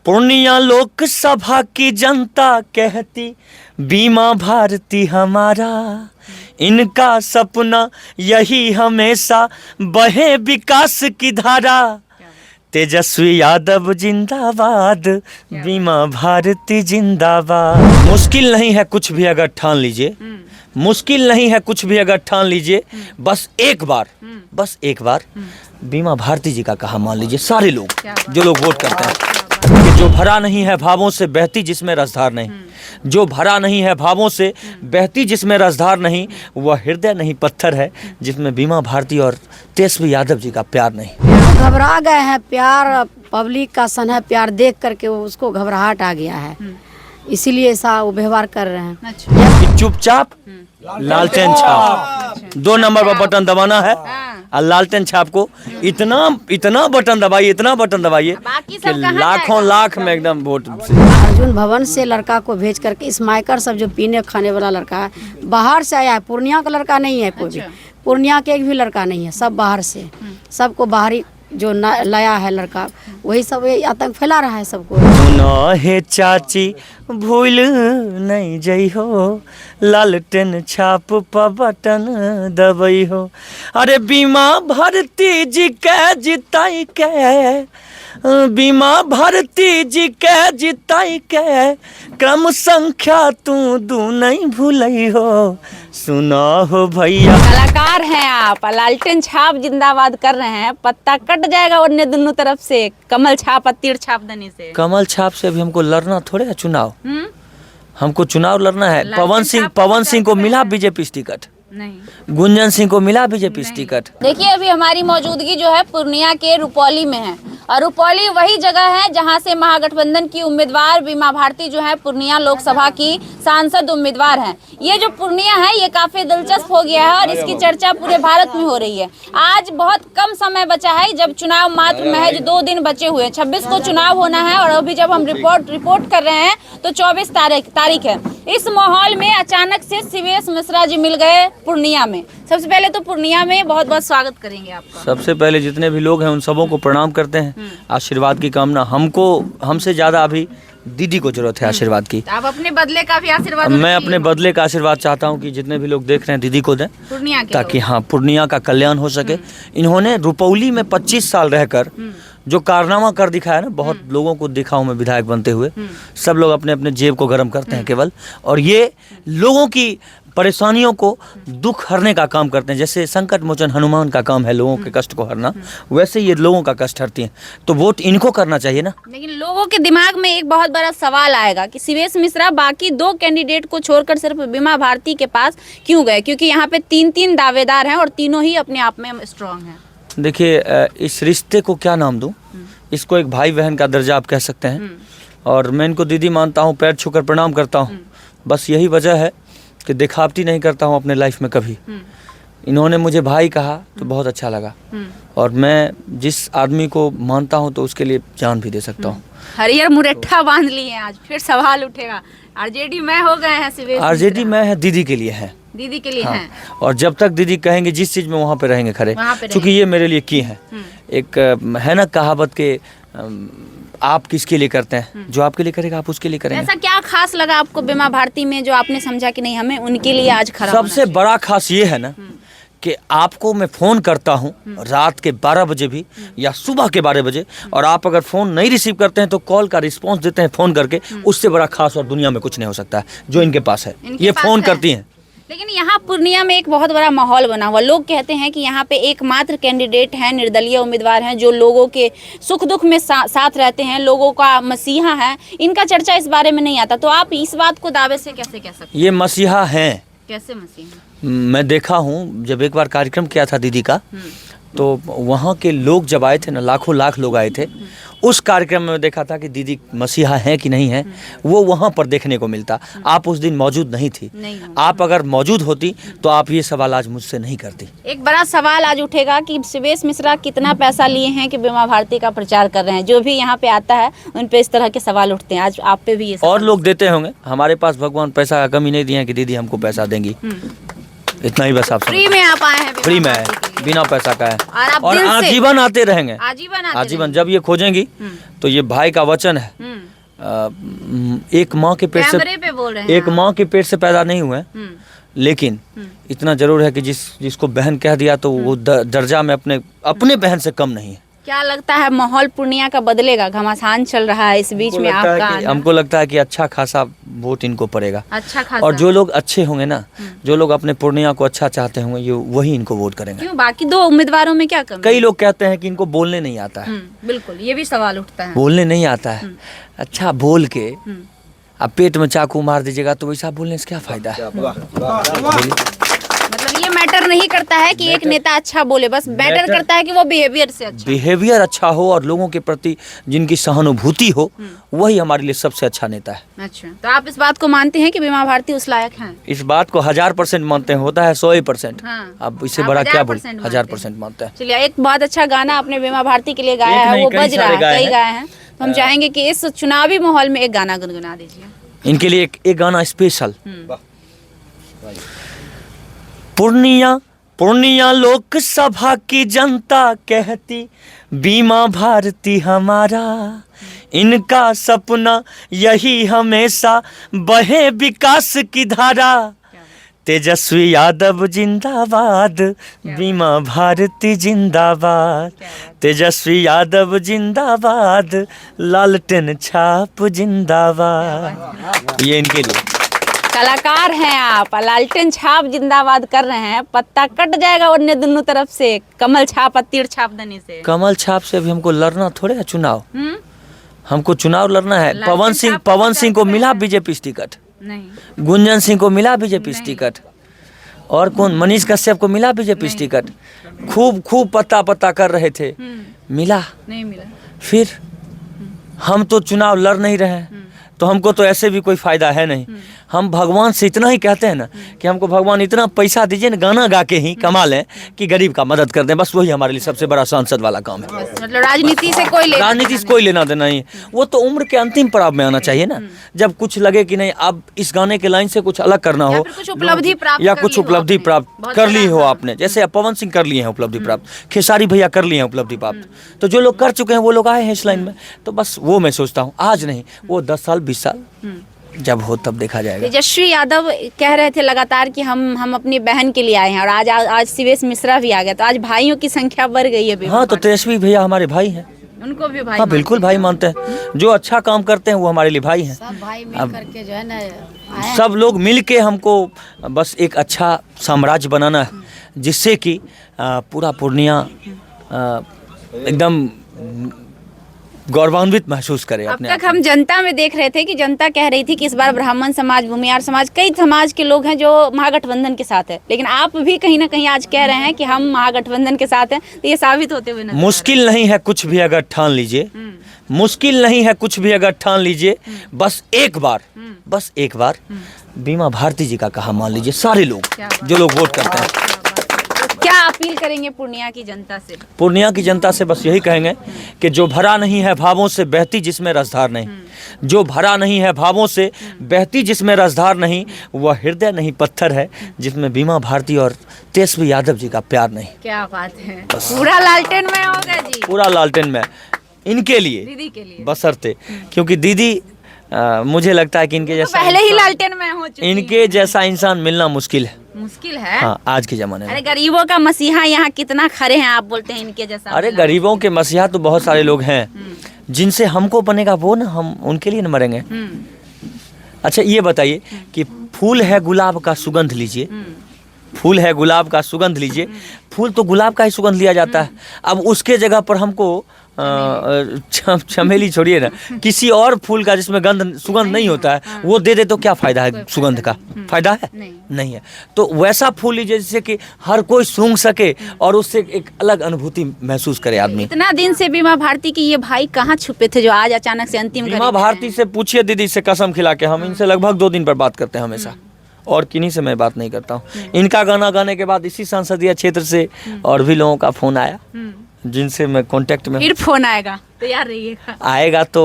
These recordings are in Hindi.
पूर्णिया लोकसभा की जनता कहती बीमा भारती हमारा, इनका सपना यही हमेशा बहे विकास की धारा। तेजस्वी यादव जिंदाबाद, बीमा भारती जिंदाबाद। मुश्किल नहीं है कुछ भी अगर ठान लीजिए, मुश्किल नहीं है कुछ भी अगर ठान लीजिए, बस एक बार बीमा भारती जी का कहा मान लीजिए सारे लोग, जो लोग वोट करते हैं कि जो भरा नहीं है भावों से बहती जिसमें रसधार नहीं, जो भरा नहीं है भावों से बहती जिसमें रसधार नहीं, वह हृदय नहीं पत्थर है जिसमें बीमा भारती और तेजस्वी यादव जी का प्यार नहीं। घबरा गए हैं, प्यार पब्लिक का सन है, प्यार देख करके उसको घबराहट आ गया है, इसीलिए ऐसा वो व्यवहार कर रहे हैं। अच्छा। चुपचाप लालटेन छाप, 2 नंबर पर बटन दबाना है और लालटेन छाप को इतना बटन दबाइए कि लाखों लाख में एकदम वोट। अर्जुन भवन से लड़का को भेज करके स्माइकर सब जो पीने खाने वाला लड़का है, बाहर से आया है, पूर्णिया का लड़का नहीं है कोई भी, पूर्णिया के एक भी लड़का नहीं है, सब बाहर से, सबको बाहरी जो लाया है लड़का, वही सब आतंक फैला रहा है सबको। सुनो हे चाची भूल नहीं जई हो, लालटेन छाप पर बटन दबई हो। अरे बीमा भारती जी के जिताई के, बीमा भारती जी के जिताई के, क्रम संख्या तू 2 नहीं भूलई हो। सुना हो भैया, कलाकार हैं आप, लालटेन छाप जिंदाबाद कर रहे हैं, पत्ता कट जाएगा वरने दोनों तरफ से, कमल छाप और तीर छाप देने से। कमल छाप से अभी हमको लड़ना थोड़े है चुनाव, हमको चुनाव लड़ना है। पवन सिंह को मिला बीजेपी टिकट नहीं, गुंजन सिंह को मिला बीजेपी टिकट। देखिए अभी हमारी मौजूदगी जो है पूर्णिया के रुपौली में है, और रुपौली वही जगह है जहां से महागठबंधन की उम्मीदवार बीमा भारती जो है पूर्णिया लोकसभा की सांसद उम्मीदवार हैं। ये जो पूर्णिया है ये काफी दिलचस्प हो गया है और इसकी चर्चा पूरे भारत में हो रही है। आज बहुत कम समय बचा है, जब चुनाव मात्र महज 2 दिन बचे हुए हैं। 26 को चुनाव होना है और अभी जब हम रिपोर्ट कर रहे हैं तो 24 तारीख है। इस माहौल में अचानक से शिवेश मिश्रा जी मिल गए पूर्णिया में। सबसे पहले तो पूर्णिया में बहुत बहुत स्वागत करेंगे आपका। सबसे पहले जितने भी लोग हैं उन सबों को प्रणाम करते हैं, आशीर्वाद की कामना। हमसे ज्यादा अभी दीदी को जरूरत है आशीर्वाद की। आप अपने बदले का भी आशीर्वाद? मैं अपने बदले का आशीर्वाद चाहता हूं कि जितने भी लोग देख रहे हैं दीदी को दें, ताकि हाँ पूर्णिया का कल्याण हो सके। इन्होंने रुपौली में 25 साल रहकर जो कारनामा कर दिखाया ना, बहुत लोगों को देखा हूं मैं विधायक बनते हुए, सब लोग अपने अपने जेब को गर्म करते हैं केवल, और ये लोगों की परेशानियों को दुख हरने का काम करते हैं। जैसे संकट मोचन हनुमान का काम है लोगों के कष्ट को हरना, वैसे ये लोगों का कष्ट हरती हैं, तो वोट इनको करना चाहिए ना। लेकिन लोगों के दिमाग में एक बहुत बड़ा सवाल आएगा कि शिवेश मिश्रा बाकी 2 कैंडिडेट को छोड़कर सिर्फ बीमा भारती के पास क्यों गए, क्योंकि यहाँ पे 3 दावेदार हैं और तीनों ही अपने आप में स्ट्रांग हैं। देखिए इस रिश्ते को क्या नाम दूं, इसको एक भाई बहन का दर्जा आप कह सकते हैं, और मैं इनको दीदी मानता हूँ, पैर छूकर प्रणाम करता हूँ। बस यही वजह है कि दिखावटी नहीं करता हूँ अपने लाइफ में कभी। इन्होंने मुझे भाई कहा तो बहुत अच्छा लगा, और मैं जिस आदमी को मानता हूँ तो उसके लिए जान भी दे सकता हूँ। हरियर मुरट्ठा बांध लिए आज, फिर सवाल उठेगा आरजेडी में हो गए हैं शिवेश। आरजेडी में है, दीदी के लिए है, दीदी के लिए हैं। और जब तक दीदी कहेंगे जिस चीज में वहाँ पे रहेंगे खड़े, क्योंकि ये मेरे लिए की है। एक है ना कहावत के आप किसके लिए करते हैं, जो आपके लिए करेगा आप उसके लिए करेंगे। ऐसा क्या खास लगा आपको बीमा भारती में जो आपने समझा कि नहीं हमें उनके लिए आज खड़ा? सबसे बड़ा खास ये है ना कि आपको मैं फ़ोन करता हूँ रात के 12 बजे भी या सुबह के 12 बजे, और आप अगर फ़ोन नहीं रिसीव करते हैं तो कॉल का रिस्पांस देते हैं फ़ोन करके। उससे बड़ा खास और दुनिया में कुछ नहीं हो सकता है जो इनके पास है। ये फ़ोन करती हैं। लेकिन यहाँ पूर्णिया में एक बहुत बड़ा माहौल बना हुआ। लोग कहते हैं कि यहाँ पे एकमात्र कैंडिडेट हैं, निर्दलीय उम्मीदवार हैं, जो लोगों के सुख दुख में साथ रहते हैं, लोगों का मसीहा है। इनका चर्चा इस बारे में नहीं आता, तो आप इस बात को दावे से कैसे कह सकते हैं? ये मसीहा हैं। कैसे मसीहा? मैं देखा हूँ, जब एक बार कार्यक्रम किया था दीदी का, तो वहाँ के लोग जब आए थे ना, लाखों लाख लोग आए थे, उस कार्यक्रम में देखा था कि दीदी मसीहा है कि नहीं है, वो वहाँ पर देखने को मिलता। आप उस दिन मौजूद नहीं थी। आप अगर मौजूद होती तो आप ये सवाल आज मुझसे नहीं करती। एक बड़ा सवाल आज उठेगा कि शिवेश मिश्रा कितना पैसा लिए हैं कि बीमा भारती का प्रचार कर रहे हैं। जो भी यहाँ पे आता है उन पे इस तरह के सवाल उठते हैं। आज आप पे भी ये और लोग देते होंगे, हमारे पास भगवान पैसा का कमी नहीं दिया कि दीदी हमको पैसा देंगी। इतना ही बस आप फ्री में आप आए हैं, फ्री में है, बिना पैसा का है, और आजीवन आते रहेंगे। आजीवन जब ये खोजेंगी तो ये भाई का वचन है एक माँ के पेट से कैमरे पे बोल रहे हैं एक माँ के पेट से पैदा नहीं हुए हैं, लेकिन इतना जरूर है कि जिसको बहन कह दिया तो वो दर्जा में अपने बहन से कम नहीं है। क्या लगता है माहौल पूर्णिया का बदलेगा? घमासान चल रहा है, इस बीच में आपका हमको लगता है कि अच्छा खासा वोट इनको पड़ेगा। अच्छा खासा। और जो लोग अच्छे होंगे ना, जो लोग अपने पूर्णिया को अच्छा चाहते होंगे, ये वही इनको वोट करेंगे। क्यों, बाकी दो उम्मीदवारों में क्या कमी? कई लोग कहते हैं कि इनको बोलने नहीं आता है। बिल्कुल, ये भी सवाल उठता है। बोलने नहीं आता है, अच्छा बोल के अब पेट में चाकू मार दीजिएगा तो वैसा बोलने से क्या फायदा है? मतलब ये मैटर नहीं करता है कि एक नेता अच्छा बोले, बस मैटर करता है कि वो बिहेवियर से अच्छा। बिहेवियर अच्छा हो और लोगों के प्रति जिनकी सहानुभूति हो, वही हमारे लिए सबसे अच्छा नेता है। अच्छा, तो आप इस बात को मानते हैं कि बीमा भारती उस लायक हैं? इस बात को 1000% मानते हैं, होता है 100%। हाँ। अब इससे आप बड़ा क्या बोल, 1000% 1000% मानते हैं। चलिए, एक बहुत अच्छा गाना आपने बीमा भारती के लिए गाया एक है, नहीं, वो कई बज रहा सारे है, गाए कई हैं। गाए हैं, तो हम चाहेंगे कि इस चुनावी माहौल में एक गाना गुनगुना दीजिए। इनके लिए एक गाना स्पेशल। पूर्णिया लोकसभा की जनता कहती बीमा भारती हमारा, इनका सपना यही हमेशा बहे विकास की धारा। तेजस्वी यादव जिंदाबाद, बीमा भारती जिंदाबाद। तेजस्वी यादव जिंदाबाद, लालटेन छाप जिंदाबाद। ये इनके लिए कलाकार हैं आप, लालटेन छाप जिंदाबाद कर रहे हैं। पत्ता कट जाएगा वरने दोनों तरफ से, कमल छाप और तीर छाप देने से। कमल छाप से भी हमको लड़ना थोड़े है चुनाव। हमको चुनाव लड़ना है। पवन सिंह को मिला बीजेपी टिकट नहीं, गुंजन सिंह को मिला बीजेपी टिकट, और कौन, मनीष कश्यप को मिला बीजेपी टिकट। खूब पत्ता कर रहे थे, मिला नहीं मिला। फिर हम तो चुनाव लड़ नहीं रहे हैं, तो हमको तो ऐसे भी कोई फायदा है नहीं। हम भगवान से इतना ही कहते हैं ना कि हमको भगवान इतना पैसा दीजिए ना, गाना गा के ही कमा लें कि गरीब का मदद कर दें, बस वही हमारे लिए सबसे बड़ा सांसद वाला काम है। मतलब राजनीति से कोई लेना देना नहीं, वो तो उम्र के अंतिम पड़ाव में आना चाहिए ना, जब कुछ लगे कि नहीं अब इस गाने के लाइन से कुछ अलग करना हो, कुछ उपलब्धि प्राप्त या कुछ उपलब्धि प्राप्त कर ली हो आपने, जैसे पवन सिंह कर लिए हैं उपलब्धि प्राप्त, खेसारी भैया कर लिए हैं उपलब्धि प्राप्त, तो जो लोग कर चुके हैं वो लोग आए हैं इस लाइन में, तो बस वो मैं सोचता हूँ आज नहीं, वो 10 साल 20 साल जब हो तब देखा जाएगा। तेजस्वी यादव कह रहे थे लगातार कि हम अपनी बहन के लिए आए हैं, और आज शिवेश मिश्रा भी आ गया, तो आज भाइयों की संख्या बढ़ गई है। हाँ, तो तेजस्वी भैया हमारे भाई हैं, उनको भी भाई, हाँ बिल्कुल भाई मानते हैं। जो अच्छा काम करते हैं वो हमारे लिए भाई हैं। सब भाई मिल करके जो है ना, सब लोग मिल के हमको बस एक अच्छा साम्राज्य बनाना है, जिससे कि पूरा पूर्णिया एकदम गौरवान्वित महसूस करे अब अपने तक हम जनता में देख रहे थे कि जनता कह रही थी कि इस बार ब्राह्मण समाज, भूमिहार समाज, कई समाज के लोग हैं जो महागठबंधन के साथ है, लेकिन आप भी कहीं ना कहीं आज कह रहे हैं कि हम महागठबंधन के साथ हैं, तो ये साबित होते हुए मुश्किल नहीं है कुछ भी अगर ठान लीजिए, मुश्किल नहीं है कुछ भी अगर ठान लीजिए, बस एक बार बीमा भारती जी का कहा मान लीजिए, सारे लोग जो लोग वोट करते हैं। क्या अपील करेंगे पूर्णिया की जनता से? पूर्णिया की जनता से बस यही कहेंगे कि जो भरा नहीं है भावों से बहती जिसमें रसधार नहीं, जो भरा नहीं है भावों से बहती जिसमें रसधार नहीं, वह हृदय नहीं पत्थर है जिसमें बीमा भारती और तेजस्वी यादव जी का प्यार नहीं। क्या बात है, पूरा लालटेन में होगा जी, पूरा लालटेन में इनके लिए, दीदी के लिए बशर्ते, क्योंकि दीदी मुझे लगता है कि इनके जैसा पहले ही लालटेन में हो चुकी इनके जैसा इंसान मिलना मुश्किल है। हाँ, आज के जमाने में। अरे गरीबों का मसीहा यहाँ कितना खड़े हैं, आप बोलते हैं इनके जैसा। अरे गरीबों के मसीहा तो बहुत सारे लोग हैं, जिनसे हमको बनेगा वो ना, हम उनके लिए न मरेंगे। अच्छा ये बताइए कि फूल है गुलाब का सुगंध लीजिए, फूल है गुलाब का सुगंध लीजिए, फूल तो गुलाब का ही सुगंध लिया जाता है। अब उसके जगह पर हमको चमेली छोड़िए ना, किसी और फूल का जिसमें सुगंध नहीं होता है वो दे दे तो क्या फायदा है? सुगंध का फायदा है? नहीं है। तो वैसा फूल लीजिए जिससे कि हर कोई सूंघ सके और उससे एक अलग अनुभूति महसूस करे आदमी। इतना दिन से बीमा भारती की ये भाई कहाँ छुपे थे जो आज अचानक से अंतिम? बीमा भारती से पूछिए दीदी से, कसम खिला के, हम इनसे लगभग 2 दिन पर बात करते हैं हमेशा, और किन्हीं से मैं बात नहीं करता हूँ। इनका गाना गाने के बाद इसी संसदीय क्षेत्र से और भी लोगों का फोन आया, जिनसे मैं कांटेक्ट में। फिर फोन आएगा, तैयार रहिएगा। आएगा तो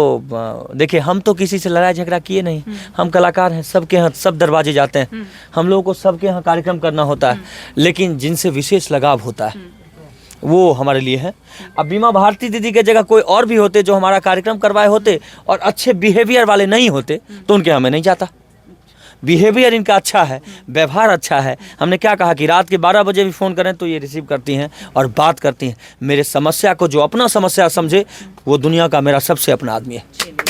देखिए, हम तो किसी से लड़ाई झगड़ा किए नहीं, हम कलाकार हैं, सबके यहाँ सब दरवाजे जाते हैं, हम लोगों को सबके यहाँ कार्यक्रम करना होता है, लेकिन जिनसे विशेष लगाव होता है वो हमारे लिए है। अब बीमा भारती दीदी के जगह कोई और भी होते जो हमारा कार्यक्रम करवाए होते और अच्छे बिहेवियर वाले नहीं होते तो उनके यहाँ मैं नहीं जाता। बिहेवियर इनका अच्छा है, व्यवहार अच्छा है। हमने क्या कहा कि रात के 12 बजे भी फ़ोन करें तो ये रिसीव करती हैं और बात करती हैं। मेरे समस्या को जो अपना समस्या समझे वो दुनिया का मेरा सबसे अपना आदमी है।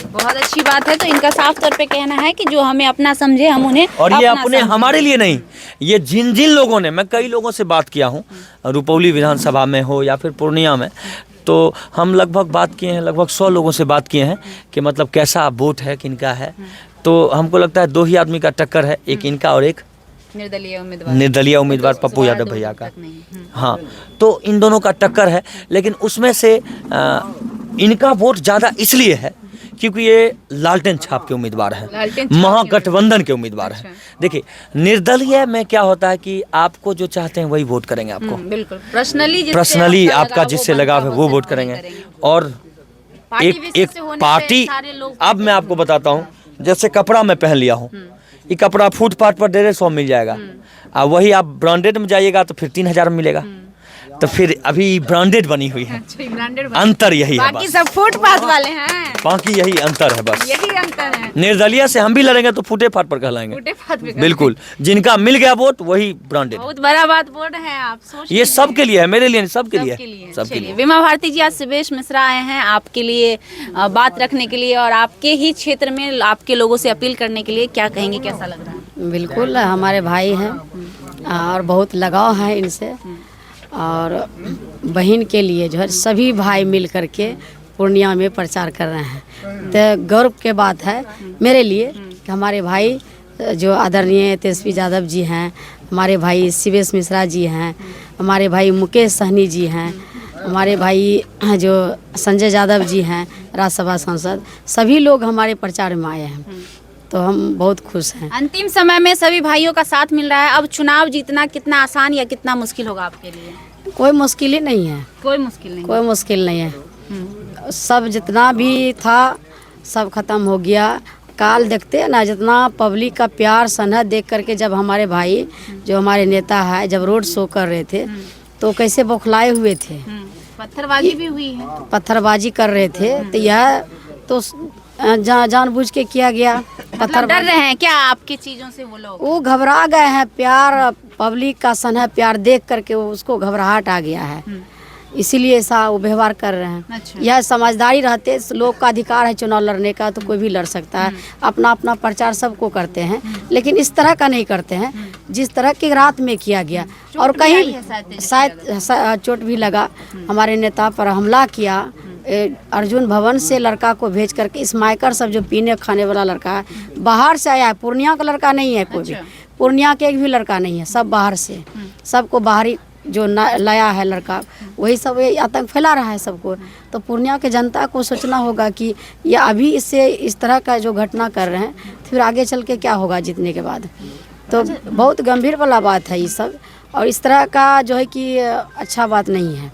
बहुत अच्छी बात है। तो इनका साफ तौर पे कहना है कि जो हमें अपना समझे हम उन्हें और ये अपना अपने समझें। हमारे लिए नहीं, ये जिन जिन लोगों ने, मैं कई लोगों से बात किया हूँ, रुपौली विधानसभा में हो या फिर पूर्णिया में, तो हम लगभग बात किए हैं, लगभग 100 लोगों से बात किए हैं कि मतलब कैसा वोट है, किनका है। तो हमको लगता है 2 ही आदमी का टक्कर है, एक इनका और एक निर्दलीय उम्मीदवार पप्पू यादव भैया का। हाँ, तो इन दोनों का टक्कर है, लेकिन उसमें से इनका वोट ज़्यादा इसलिए है क्योंकि ये लालटेन छाप के उम्मीदवार हैं, महागठबंधन के उम्मीदवार हैं। देखिए, निर्दलीय में क्या होता है कि आपको जो चाहते हैं वही वोट करेंगे आपको, बिल्कुल पर्सनली आपका जिससे लगाव है वो वोट करेंगे। और एक पार्टी, अब मैं आपको बताता हूँ, जैसे कपड़ा मैं पहन लिया हूँ, ये कपड़ा फुटपाथ पर 150 मिल जाएगा, और वही आप ब्रांडेड में जाइएगा तो फिर 3000 में मिलेगा। तो फिर अभी ब्रांडेड बनी हुई है, अंतर यही है, बाकी सब फुटपाथ वाले हैं, बाकी यही अंतर है, बस यही अंतर है। निर्दलीय से हम भी लड़ेंगे तो फूटे फाट पर कहलाएंगे, बिल्कुल। जिनका मिल गया वोट वही ब्रांडेड। बहुत बड़ा बात बोल रहे हैं आप, सोच ये सबके लिए है, मेरे लिए नहीं, सबके लिए, सबके लिए। बीमा भारती जी, आज सुबेश मिश्रा आए हैं आपके लिए बात रखने के लिए और आपके ही क्षेत्र में आपके लोगों से अपील करने के लिए। क्या कहेंगे, कैसा लग रहा है? बिल्कुल हमारे भाई हैं और बहुत लगाव है इनसे, और बहन के लिए जो है सभी भाई मिल करके पूर्णिया में प्रचार कर रहे हैं। तो गौरव के बात है मेरे लिए कि हमारे भाई जो आदरणीय तेजस्वी यादव जी हैं, हमारे भाई सुबेश मिश्रा जी हैं, हमारे भाई मुकेश सहनी जी हैं, हमारे भाई जो संजय यादव जी हैं राज्यसभा सांसद, सभी लोग हमारे प्रचार में आए हैं, तो हम बहुत खुश हैं। अंतिम समय में सभी भाइयों का साथ मिल रहा है। अब चुनाव जीतना कितना आसान या कितना मुश्किल होगा आपके लिए? कोई मुश्किल ही नहीं है, कोई मुश्किल नहीं, कोई मुश्किल नहीं है। सब जितना भी था सब खत्म हो गया। काल देखते हैं ना, जितना पब्लिक का प्यार स्नेह देख करके, जब हमारे भाई जो हमारे नेता है जब रोड शो कर रहे थे तो कैसे बौखलाए हुए थे, पत्थरबाजी भी हुई है, पत्थरबाजी कर रहे थे। तो यह तो जानबूझ के किया गया। मतलब डर रहे हैं क्या आपकी चीजों से वो लोग? वो घबरा गए हैं, प्यार पब्लिक का स्नेह प्यार देख करके उसको घबराहट आ गया है, इसीलिए ऐसा वो व्यवहार कर रहे हैं। अच्छा। यह समझदारी रहते, लोग का अधिकार है चुनाव लड़ने का, तो कोई भी लड़ सकता है, अपना अपना प्रचार सबको करते हैं, लेकिन इस तरह का नहीं करते हैं जिस तरह की रात में किया गया। और कहीं शायद चोट भी लगा, हमारे नेता पर हमला किया, अर्जुन भवन से लड़का को भेज करके, स्माइकर सब जो पीने खाने वाला लड़का है, बाहर से आया है, पूर्णिया का लड़का नहीं है कोई भी, पूर्णिया के एक भी लड़का नहीं है, सब बाहर से, सबको बाहरी जो लाया है लड़का, वही सब आतंक फैला रहा है सबको। तो पूर्णिया के जनता को सोचना होगा कि ये अभी इससे इस तरह का जो घटना कर रहे हैं, फिर आगे चल के क्या होगा जीतने के बाद। तो बहुत गंभीर वाला बात है ये सब, और इस तरह का जो है कि अच्छा बात नहीं है।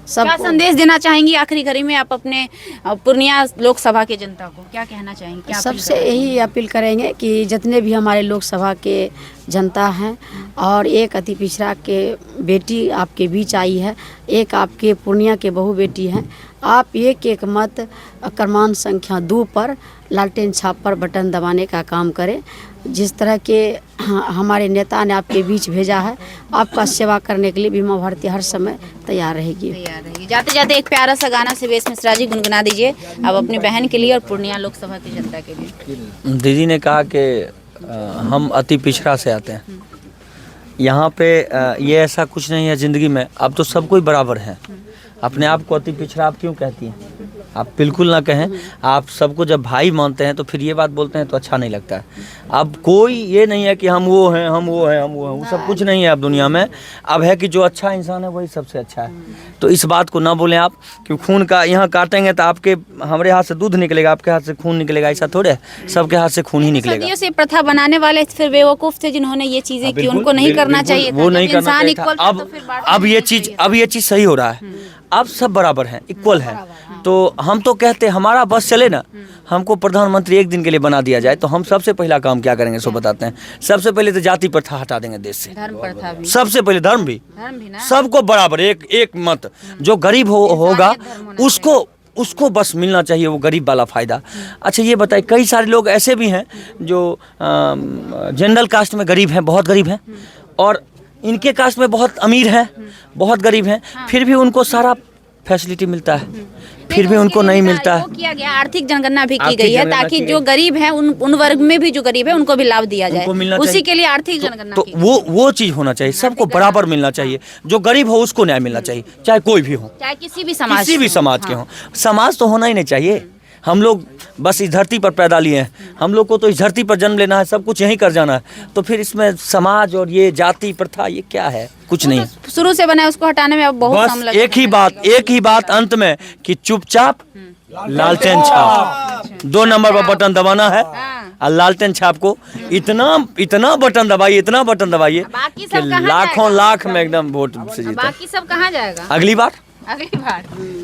क्या संदेश देना चाहेंगी आखिरी घड़ी में आप अपने पूर्णिया लोकसभा के जनता को, क्या कहना चाहेंगे? क्या सबसे यही अपील करेंगे कि जितने भी हमारे लोकसभा के जनता हैं, और एक अति पिछड़ा के बेटी आपके बीच आई है, एक आपके पूर्णिया के बहू बेटी हैं, आप एक मत क्रमांक संख्या 2 पर लालटेन छाप पर बटन दबाने का काम करें। जिस तरह के हमारे नेता ने आपके बीच भेजा है, आपका सेवा करने के लिए बीमा भारती हर समय तैयार रहेगी। जाते जाते एक प्यारा सा गाना सुबेश मिश्रा जी गुनगुना दीजिए, आप अपनी बहन के लिए और पूर्णिया लोकसभा की जनता के लिए। दीदी ने कहा कि हम अति पिछड़ा से आते हैं, यहाँ पे ये ऐसा कुछ नहीं है ज़िंदगी में, अब तो सब कोई बराबर है। अपने आप को अति पिछड़ा आप क्यों कहती हैं? आप बिल्कुल ना कहें। आप सबको जब भाई मानते हैं तो फिर ये बात बोलते हैं तो अच्छा नहीं लगता है। अब कोई ये नहीं है कि हम वो हैं, हम वो हैं, हम वो हैं, वो सब कुछ नहीं है अब दुनिया में। अब है कि जो अच्छा इंसान है वही सबसे अच्छा है। तो इस बात को ना बोलें आप, क्योंकि खून का यहाँ काटेंगे तो आपके हमारे हाथ से दूध निकलेगा, आपके हाथ से खून निकलेगा, ऐसा थोड़े है, सबके हाथ से खून ही निकलेगा। सदियों से प्रथा बनाने वाले फिर बेवकूफ़ थे जिन्होंने ये चीज़ें की, उनको नहीं करना चाहिए, वो नहीं करना चाहिए था। अब ये चीज़ सही हो रहा है। आप सब बराबर हैं, इक्वल हैं। तो हम तो कहते हमारा बस चले ना, हमको प्रधानमंत्री एक दिन के लिए बना दिया जाए तो हम सबसे पहला काम क्या करेंगे सो बताते हैं। सबसे पहले तो जाति प्रथा हटा देंगे देश से, धर्म प्रथा भी, सबसे पहले धर्म भी ना, सबको बराबर एक मत। जो गरीब होगा उसको बस मिलना चाहिए वो गरीब वाला फ़ायदा। अच्छा ये बताइए, कई सारे लोग ऐसे भी हैं जो जनरल कास्ट में गरीब हैं, बहुत गरीब हैं, और इनके कास्ट में बहुत अमीर हैं, बहुत गरीब हैं, फिर भी उनको सारा फैसिलिटी मिलता है, फिर भी उनको नहीं मिलता है। वो किया गया, आर्थिक जनगणना भी की गई है ताकि जो गरीब है उन वर्ग में भी जो गरीब है उनको भी लाभ दिया जाए, उसी के लिए आर्थिक जनगणना तो वो चीज़ होना चाहिए, सबको बराबर मिलना चाहिए। जो गरीब हो उसको न्याय मिलना चाहिए, चाहे कोई भी हो, चाहे किसी भी समाज के हो। समाज तो होना ही नहीं चाहिए। हम लोग बस इस धरती पर पैदा लिए हैं, हम लोग को तो इस धरती पर जन्म लेना है, सब कुछ यहीं कर जाना है, तो फिर इसमें समाज और ये जाति प्रथा ये क्या है? कुछ नहीं, शुरू से बना है, उसको हटाने में अब बहुत कम बस एक ही बात अंत में कि चुपचाप लालटेन छाप, 2 नंबर पर बटन दबाना है और लालटेन छाप को इतना बटन दबाइए कि लाखों लाख में एकदम वोट से जीता। बाकी सब कहाँ जाएगा अगली बार।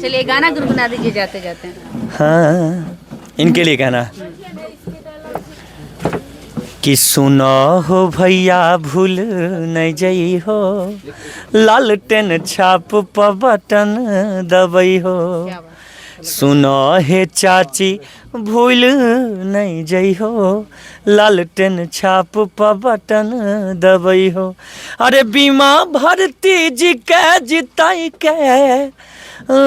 चलिए गाना गुनगुना दीजिए जाते जाते। हाँ, इनके लिए कहना है कि सुनो हो भैया भूल नहीं जई हो, लालटेन छाप पर बटन दबई हो। सुनो हे चाची भूल नहीं जई हो, लालटेन छाप पर बटन दबई हो। अरे बीमा भारती जी के जिताई के,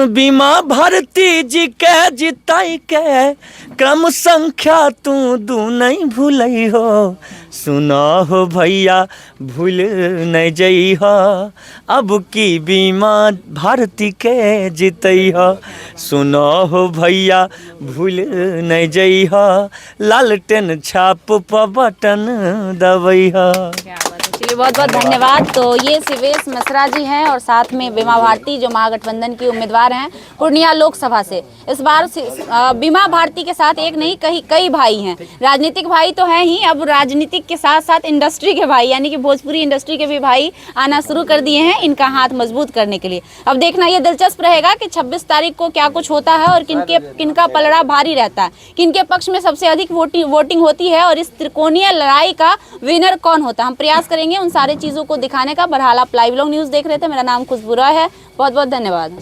बीमा भारती जी के जिताई के, क्रम संख्या तू 2 नहीं भूलई हो। सुनो हो भैया भूल नहीं जई हो, अब की बीमा भारती के जितई हो। सुनो हो भैया भूल नहीं जई हो, लालटेन छाप पर बटन दबई हो। चलिए बहुत बहुत धन्यवाद। तो ये शिवेश मिश्रा जी हैं और साथ में बीमा भारती जो महागठबंधन की उम्मीदवार हैं पूर्णिया लोकसभा से। इस बार बीमा भारती के साथ एक नहीं कई भाई हैं, राजनीतिक भाई तो हैं ही, अब राजनीतिक के साथ साथ इंडस्ट्री के भाई यानी कि भोजपुरी इंडस्ट्री के भी भाई आना शुरू कर दिए हैं इनका हाथ मजबूत करने के लिए। अब देखना ये दिलचस्प रहेगा कि 26 तारीख को क्या कुछ होता है और किनका पलड़ा भारी रहता है, किनके पक्ष में सबसे अधिक वोटिंग होती है और इस त्रिकोणीय लड़ाई का विनर कौन होता है। हम प्रयास करेंगे उन सारी चीज़ों को दिखाने का। बहरहाल आप लाइव लोग न्यूज़ देख रहे थे, मेरा नाम खुशबू रॉय है। बहुत बहुत धन्यवाद।